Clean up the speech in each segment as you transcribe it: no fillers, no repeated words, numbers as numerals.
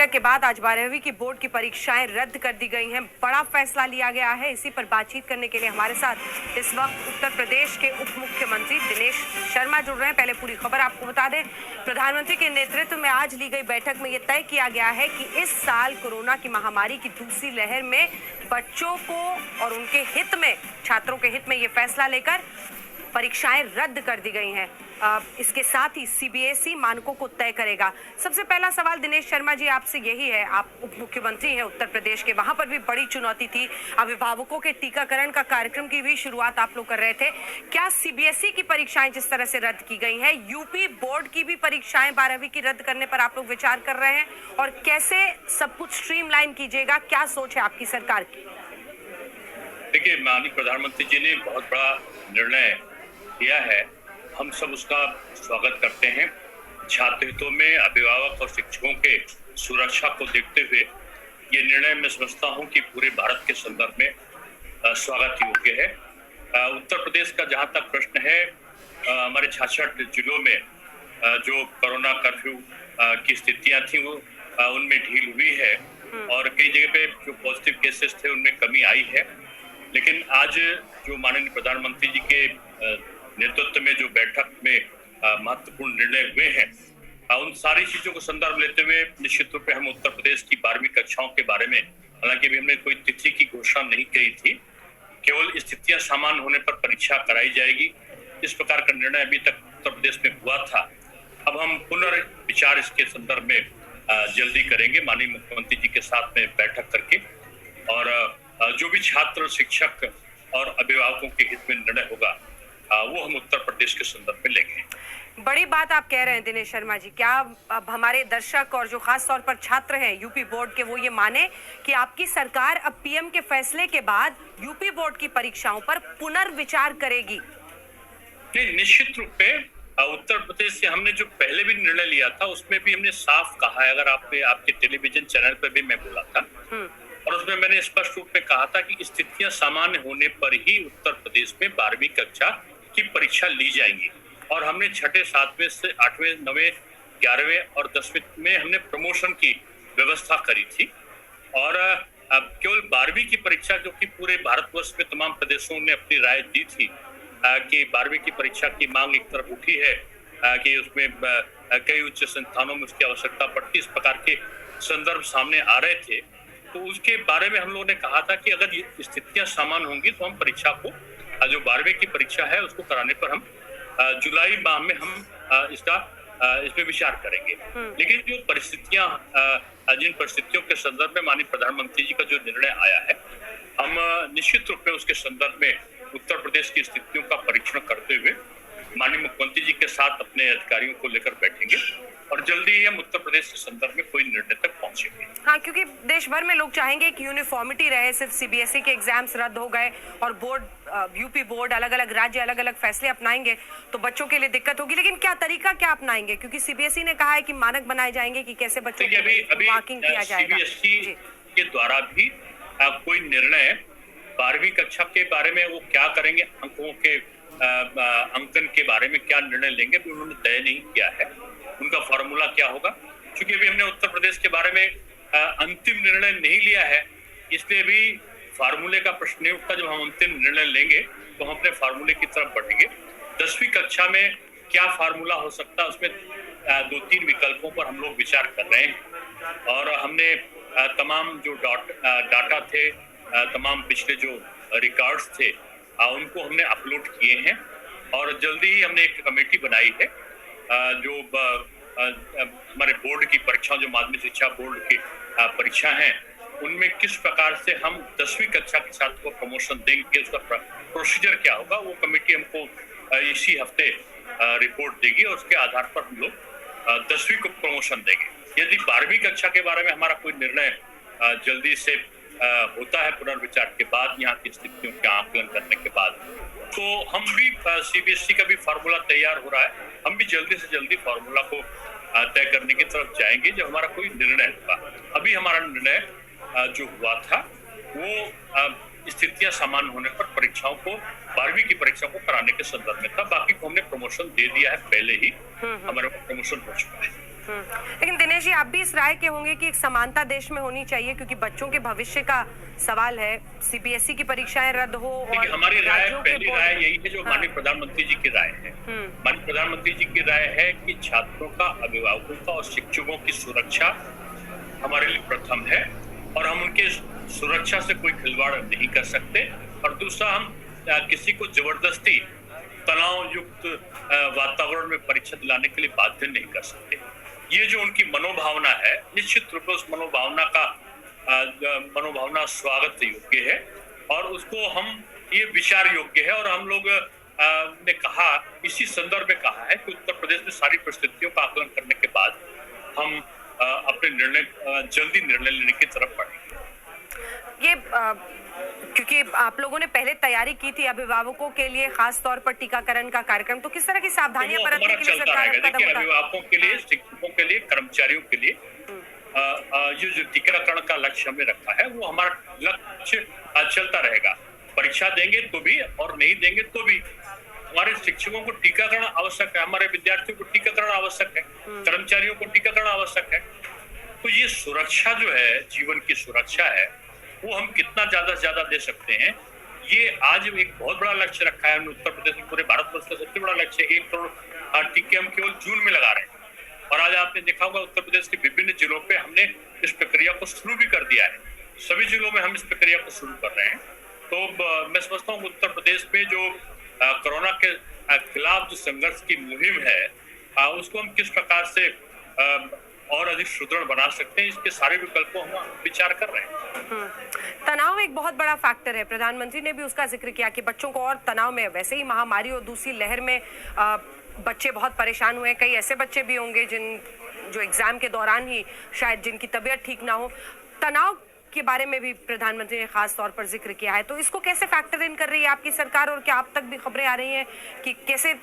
के बाद आज 12वीं की बोर्ड की परीक्षाएं रद्द कर दी गई हैं। बड़ा फैसला लिया गया है। इसी पर बातचीत करने के लिए हमारे साथ इस वक्त उत्तर प्रदेश के उप मुख्यमंत्री दिनेश शर्मा जुड़ रहे हैं। पहले पूरी खबर आपको बता दें, प्रधानमंत्री के नेतृत्व में आज ली गई बैठक में यह तय किया गया है कि इस साल कोरोना की महामारी की दूसरी लहर में बच्चों को और उनके हित में, छात्रों के हित में यह फैसला लेकर परीक्षाएं रद्द कर दी गई हैं। इसके साथ ही सीबीएसई मानकों को तय करेगा। सबसे पहला सवाल दिनेश शर्मा जी आपसे यही है, आप उप मुख्यमंत्री हैं उत्तर प्रदेश के, वहां पर भी बड़ी चुनौती थी, अभिभावकों के टीकाकरण का कार्यक्रम की भी शुरुआत आप लोग कर रहे थे। क्या सीबीएसई की परीक्षाएं जिस तरह से रद्द की गई हैं, यूपी बोर्ड की भी परीक्षाएं 12वीं की रद्द करने पर आप लोग विचार कर रहे हैं, और कैसे सब कुछ स्ट्रीमलाइन कीजिएगा, क्या सोच है आपकी सरकार की? देखिए, माननीय प्रधानमंत्री जी ने बहुत बड़ा निर्णय किया है, हम सब उसका स्वागत करते हैं। छात्र हितों में अभिभावक और शिक्षकों के सुरक्षा को देखते हुए ये निर्णय मैं समझता हूं कि पूरे भारत के संदर्भ में स्वागत योग्य है। उत्तर प्रदेश का जहां तक प्रश्न है, हमारे 66 जिलों में जो कोरोना कर्फ्यू की स्थितियां थी वो उनमें ढील हुई है और कई जगह पे जो पॉजिटिव केसेस थे उनमें कमी आई है। लेकिन आज जो माननीय प्रधानमंत्री जी के नेतृत्व में जो बैठक में महत्वपूर्ण निर्णय हुए हैं, उन सारी चीजों को संदर्भ लेते हुए निश्चित रूप से हम उत्तर प्रदेश की 12वीं कक्षाओं के बारे में, हालांकि भी हमने कोई तिथि की घोषणा नहीं की थी, केवल स्थितियां सामान्य होने पर परीक्षा कराई जाएगी, इस प्रकार का निर्णय अभी तक उत्तर प्रदेश में हुआ था। अब हम पुनर्विचार इसके संदर्भ में जल्दी करेंगे माननीय मुख्यमंत्री जी के साथ में बैठक करके, और जो भी छात्र, शिक्षक और अभिभावकों के हित में निर्णय होगा वो हम उत्तर प्रदेश के संदर्भ में लेंगे। बड़ी बात आप कह रहे हैं दिनेश शर्मा जी, क्या अब हमारे दर्शक और जो खास तौर पर छात्र हैं यूपी बोर्ड के, वो ये माने कि आपकी सरकार अब पीएम के फैसले के बाद यूपी बोर्ड की परीक्षाओं पर पुनर्विचार करेगी? नहीं, निश्चित रूप से उत्तर प्रदेश से हमने जो पहले भी निर्णय लिया था उसमें भी हमने साफ कहा है, अगर आपके टेलीविजन चैनल पर भी मैं बोला था, और उसमें मैंने स्पष्ट रूप में कहा था कि स्थितियां सामान्य होने पर ही उत्तर प्रदेश में 12वीं कक्षा की परीक्षा ली जाएंगी। और हमने 6ठे, 7वें से 8वें, 9वें, 11वें और 10वें में हमने प्रमोशन की व्यवस्था करी थी। और अब केवल 12वीं की परीक्षा, जो कि पूरे भारतवर्ष में तमाम प्रदेशों ने अपनी राय दी थी कि 12वीं की परीक्षा की मांग एक तरफ उठी है कि उसमें कई उच्च संस्थानों में उसकी आवश्यकता पड़ती, इस प्रकार के संदर्भ सामने आ रहे थे, तो उसके बारे में हम लोगों ने कहा था कि अगर स्थितियां सामान्य होंगी तो हम परीक्षा को, जो 12वीं की परीक्षा है उसको कराने पर हम जुलाई माह में हम इसमें विचार करेंगे। लेकिन जो परिस्थितियां, जिन परिस्थितियों के संदर्भ में माननीय प्रधानमंत्री जी का जो निर्णय आया है, हम निश्चित रूप में उसके संदर्भ में उत्तर प्रदेश की स्थितियों का परीक्षण करते हुए माननीय मुख्यमंत्री जी के साथ अपने अधिकारियों को लेकर बैठेंगे और जल्दी ही हम उत्तर प्रदेश के संदर्भ में कोई निर्णय तक पहुंचेंगे। हाँ, क्योंकि देश भर में लोग चाहेंगे कि यूनिफॉर्मिटी रहे, सिर्फ सीबीएसई के एग्जाम्स रद्द हो गए और बोर्ड, यूपी बोर्ड, अलग अलग राज्य अलग अलग फैसले अपनाएंगे तो बच्चों के लिए दिक्कत होगी। लेकिन क्या तरीका, क्या अपनाएंगे? क्योंकि सीबीएसई ने कहा है कि मानक बनाए जाएंगे कि कैसे बच्चों को मार्किंग किया जाएगा। सीबीएसई के द्वारा भी कोई निर्णय 12वीं कक्षा के बारे में वो क्या करेंगे, अंकों के अंकन के बारे में क्या निर्णय लेंगे, भी उन्होंने तय नहीं किया है। उनका फॉर्मूला क्या होगा, क्योंकि अभी हमने उत्तर प्रदेश के बारे में अंतिम निर्णय नहीं लिया है, इसलिए भी फार्मूले का प्रश्न नहीं उठता। जब हम अंतिम निर्णय लेंगे तो हम अपने फार्मूले की तरफ बढ़ेंगे। 10वीं कक्षा में क्या फार्मूला हो सकता है, उसमें 2-3 विकल्पों पर हम लोग विचार कर रहे हैं, और हमने तमाम जो डाटा थे, तमाम पिछले जो रिकॉर्ड्स थे, उनको हमने अपलोड किए हैं, और जल्दी ही हमने एक कमेटी बनाई है जो हमारे बोर्ड की परीक्षा, जो माध्यमिक शिक्षा बोर्ड की परीक्षा हैं, उनमें किस प्रकार से हम 10वीं कक्षा के छात्र को प्रमोशन देंगे, उसका प्रोसीजर क्या होगा, वो कमेटी हमको इसी हफ्ते रिपोर्ट देगी और उसके आधार पर हम लोग 10वीं को प्रमोशन देंगे। यदि 12वीं कक्षा के बारे में हमारा कोई निर्णय जल्दी से होता है पुनर्विचार के बाद, यहाँ की स्थितियों का आकलन करने के बाद, तो हम भी, सीबीएसई का भी फार्मूला तैयार हो रहा है, हम भी जल्दी से जल्दी फार्मूला को तय करने की तरफ जाएंगे जब हमारा कोई निर्णय होगा। अभी हमारा निर्णय जो हुआ था वो स्थितियां सामान्य होने पर परीक्षाओं को, 12वीं की परीक्षा को कराने के संदर्भ में था। बाकी को हमने प्रमोशन दे दिया है, पहले ही हमारे प्रमोशन हो चुका है। लेकिन दिनेश जी, आप भी इस राय के होंगे कि एक समानता देश में होनी चाहिए, क्योंकि बच्चों के भविष्य का सवाल है। सीबीएसई की परीक्षाएं रद्द हो और हमारी राय, राज्यों के पहली राय यही है जो माननीय प्रधानमंत्री जी की राय है। माननीय प्रधानमंत्री जी की राय है कि छात्रों का, अभिभावकों का और शिक्षकों की सुरक्षा हमारे लिए प्रथम है और हम उनके सुरक्षा से कोई खिलवाड़ नहीं कर सकते। और दूसरा, हम किसी को जबरदस्ती तनाव युक्त वातावरण में परीक्षा दिलाने के लिए बाध्य नहीं कर सकते। ये जो उनकी मनोभावना है, निश्चित रूप से उस मनोभावना स्वागत योग्य है और उसको हम, ये विचार योग्य है। और हम लोग ने कहा, इसी संदर्भ में कहा है कि उत्तर प्रदेश में सारी परिस्थितियों का आकलन करने के बाद हम अपने जल्दी निर्णय लेने की तरफ बढ़ेंगे। ये क्योंकि आप लोगों ने पहले तैयारी की थी अभिभावकों के लिए खास तौर पर टीकाकरण का कार्यक्रम, तो किस तरह की सावधानियां बरतने के लिए सरकार कदम उठा? अभिभावकों के लिए, शिक्षकों के लिए, कर्मचारियों के लिए ये जो टीकाकरण का लक्ष्य हमने रखा है, वो हमारा लक्ष्य चलता रहेगा। परीक्षा देंगे तो भी और नहीं देंगे तो भी हमारे शिक्षकों को टीकाकरण आवश्यक है, हमारे विद्यार्थियों को टीकाकरण आवश्यक है, कर्मचारियों को टीकाकरण आवश्यक है। तो ये सुरक्षा जो है, जीवन की सुरक्षा है, वो हम कितना ज्यादा से ज्यादा दे सकते हैं। ये आज एक बहुत बड़ा लक्ष्य रखा है उत्तर प्रदेश में, पूरे भारतवर्ष का सबसे बड़ा लक्ष्य 1 करोड़ टीके हम केवल जून में लगा रहे हैं। और आज आपने देखा होगा उत्तर प्रदेश के विभिन्न जिलों पे हमने इस प्रक्रिया को शुरू भी कर दिया है। सभी जिलों में हम इस प्रक्रिया को शुरू कर रहे हैं। तो मैं समझता हूँ उत्तर प्रदेश में जो कोरोना के खिलाफ जो संघर्ष की मुहिम है, उसको हम किस प्रकार से और अधिक सुदृढ़ बना सकते हैं, इसके सारे विकल्पों हम विचार कर रहे हैं। तनाव एक बहुत बड़ा फैक्टर है, प्रधानमंत्री ने भी उसका जिक्र किया कि बच्चों को और तनाव में, वैसे ही महामारी और दूसरी लहर में बच्चे बहुत परेशान हुए हैं। कई ऐसे बच्चे भी होंगे जो एग्जाम के दौरान ही शायद जिनकी तबीयत ठीक ना हो। तनाव के बारे में भी प्रधानमंत्री ने खास तौर पर जिक्र किया है, तो इसको कैसे फैक्टर इन कर रही है आपकी सरकार? और क्या आप तक भी खबरें आ रही हैं कि कैसे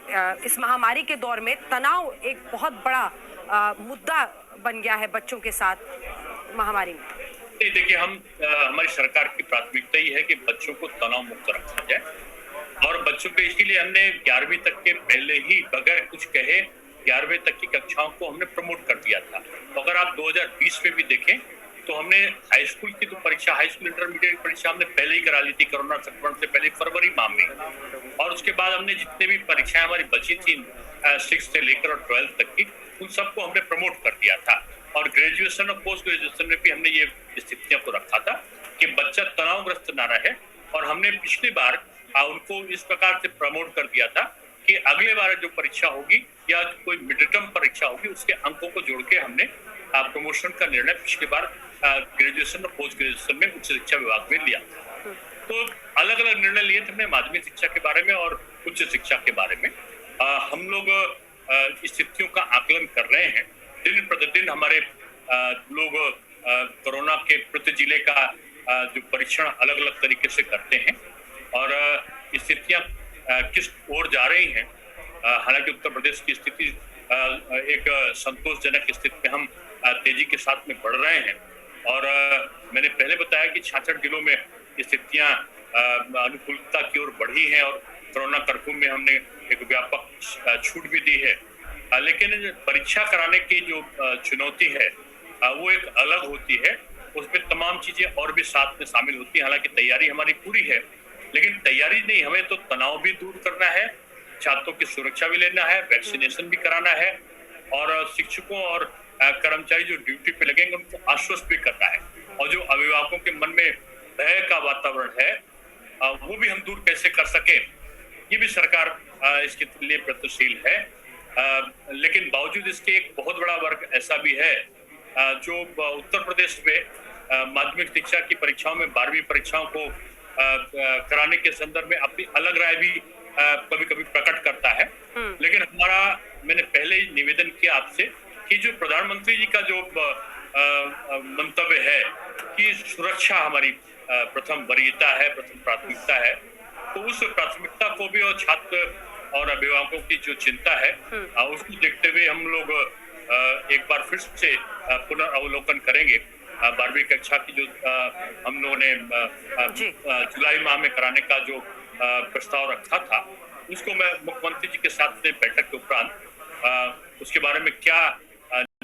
इस महामारी के दौर में तनाव एक बहुत बड़ा मुद्दा बन गया है बच्चों के साथ महामारी में? देखिए, हमारी सरकार की प्राथमिकता ही है कि बच्चों को तनाव मुक्त रखा जाए और बच्चों को, इसीलिए हमने 11वीं तक के पहले ही बगैर कुछ कहे 11वीं तक की कक्षाओं को हमने प्रमोट कर दिया था। तो अगर आप 2020 में भी देखें तो हमने हाई स्कूल की तो परीक्षा, हाई स्कूल इंटरमीडिएट की परीक्षा हमने पहले ही करा ली थी, कोरोना संक्रमण से पहले, फरवरी माह में। और उसके बाद हमने जितने भी परीक्षाएं हमारी बची थी 6 से लेकर और 12 तक की, उन सबको हमने प्रमोट कर दिया था। और ग्रेजुएशन और पोस्ट ग्रेजुएशन में भी हमने ये स्थितियों को रखा था कि बच्चा तनावग्रस्त ना रहे। और हमने पिछली बार उनको इस प्रकार से प्रमोट कर दिया था कि अगले बार जो परीक्षा होगी या कोई मिड टर्म परीक्षा होगी, उसके अंकों को जोड़ के हमने प्रमोशन का निर्णय पिछली बार ग्रेजुएशन और पोस्ट ग्रेजुएशन में उच्च शिक्षा विभाग में लिया। तो अलग अलग निर्णय लिए थे हमने माध्यमिक शिक्षा के बारे में और उच्च शिक्षा के बारे में। हम लोग स्थितियों का आकलन कर रहे हैं। दिन प्रतिदिन हमारे लोग कोरोना के प्रति जिले का जो परीक्षण अलग अलग तरीके से करते हैं और स्थितियां किस ओर जा रही हैं। हालांकि उत्तर प्रदेश की स्थिति एक संतोषजनक स्थिति में हम तेजी के साथ में बढ़ रहे हैं। और मैंने पहले बताया कि 66 जिलों में स्थितियां अनुकूलता की ओर बढ़ी हैं और कोरोना कर्फ्यू में हमने एक व्यापक छूट भी दी है। लेकिन परीक्षा कराने की जो चुनौती है वो एक अलग होती है, उसमें तमाम चीजें और भी साथ में शामिल होती हैं। हालांकि तैयारी हमारी पूरी है, लेकिन तैयारी नहीं, हमें तो तनाव भी दूर करना है, छात्रों की सुरक्षा भी लेना है, वैक्सीनेशन भी कराना है और शिक्षकों और कर्मचारी जो ड्यूटी पे लगेंगे उनको आश्वस्त भी करना है। और जो अभिभावकों के मन में भय का वातावरण है वो भी हम दूर कैसे कर सके, ये भी सरकार इसके लिए प्रयत्नशील है। लेकिन बावजूद इसके एक बहुत बड़ा वर्ग ऐसा भी है जो उत्तर प्रदेश में माध्यमिक शिक्षा की परीक्षाओं में 12वीं परीक्षाओं को कराने के संदर्भ में अपनी अलग राय भी कभी कभी प्रकट करता है। लेकिन मैंने पहले ही निवेदन किया आपसे कि जो प्रधानमंत्री जी का जो मंतव्य है कि सुरक्षा हमारी प्रथम वरीयता है, प्रथम प्राथमिकता है, तो उस प्राथमिकता को भी और छात्र और अभिभावकों की जो चिंता है उसको देखते हुए हम लोग एक बार फिर से पुनर्अवलोकन करेंगे। 12वीं कक्षा की जो हम लोगों ने जुलाई माह में कराने का जो प्रस्ताव रखा था, उसको मैं मुख्यमंत्री जी के साथ बैठक के उपरांत उसके बारे में क्या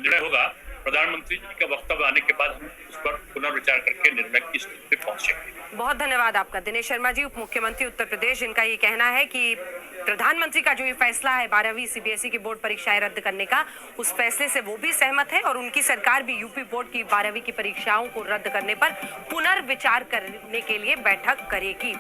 निर्णय होगा, प्रधानमंत्री जी का वक्तव्य आने के बाद हम उस पर पुनर्विचार करके निर्णय की स्थिति पे पहुंचेंगे। बहुत धन्यवाद आपका दिनेश शर्मा जी, उप मुख्यमंत्री उत्तर प्रदेश। इनका ये कहना है कि प्रधानमंत्री का जो ये फैसला है 12वीं सीबीएसई की बोर्ड परीक्षाएं रद्द करने का, उस फैसले से वो भी सहमत है और उनकी सरकार भी यूपी बोर्ड की 12वीं की परीक्षाओं को रद्द करने पर पुनर्विचार करने के लिए बैठक करेगी।